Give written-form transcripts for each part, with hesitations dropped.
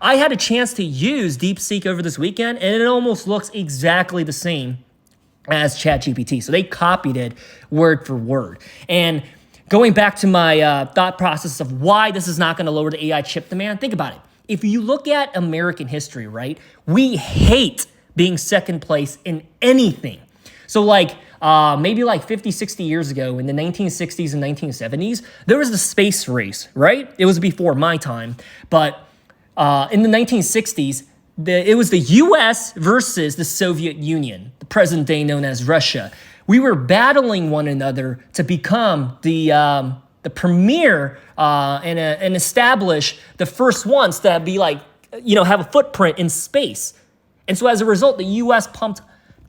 I had a chance to use DeepSeek over this weekend, and it almost looks exactly the same as ChatGPT. So they copied it word for word. And going back to my thought process of why this is not going to lower the AI chip demand, think about it. If you look at American history, right, we hate being second place in anything. So maybe 50, 60 years ago in the 1960s and 1970s, there was the space race, right? It was before my time. But in the 1960s, it was the US versus the Soviet Union, the present day known as Russia. We were battling one another to become the premier and establish the first ones to be have a footprint in space. And so as a result, the US pumped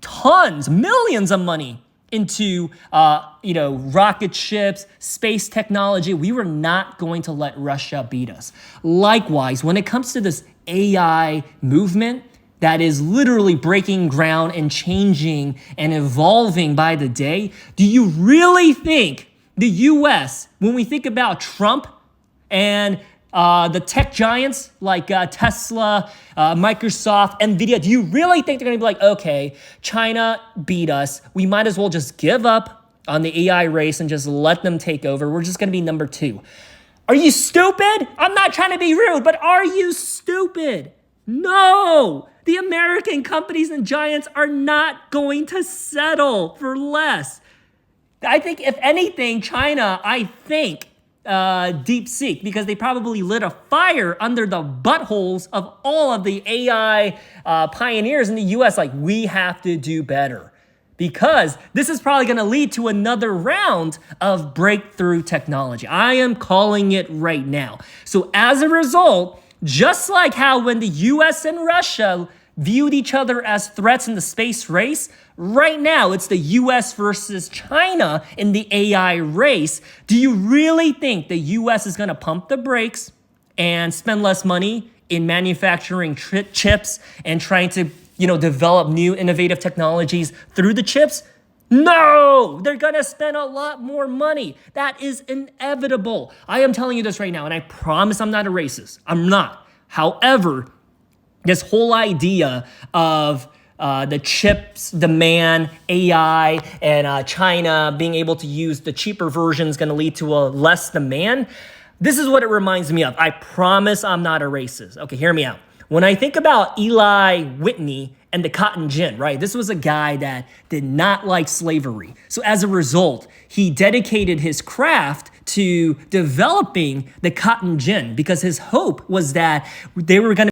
tons, millions of money into rocket ships, space technology. We were not going to let Russia beat us. Likewise, when it comes to this AI movement that is literally breaking ground and changing and evolving by the day, do you really think the US, when we think about Trump and the tech giants like Tesla, Microsoft, NVDA, do you really think they're going to be like, okay, China beat us. We might as well just give up on the AI race and just let them take over. We're just going to be number 2. Are you stupid? I'm not trying to be rude, but are you stupid? No, the American companies and giants are not going to settle for less. I think if anything, China, DeepSeek, because they probably lit a fire under the buttholes of all of the AI pioneers in the US. We have to do better, because this is probably going to lead to another round of breakthrough technology. I am calling it right now. So as a result, just like how when the US and Russia viewed each other as threats in the space race, right now it's the US versus China in the AI race. Do you really think the US is going to pump the brakes and spend less money in manufacturing chips and trying to, develop new innovative technologies through the chips? No, they're going to spend a lot more money. That is inevitable. I am telling you this right now, and I promise I'm not a racist. I'm not. However, this whole idea of the chips demand, AI, and China being able to use the cheaper version is going to lead to a less demand. This is what it reminds me of. I promise I'm not a racist. Okay, hear me out. When I think about Eli Whitney and the cotton gin, right? This was a guy that did not like slavery. So as a result, he dedicated his craft to developing the cotton gin because his hope was that they were going to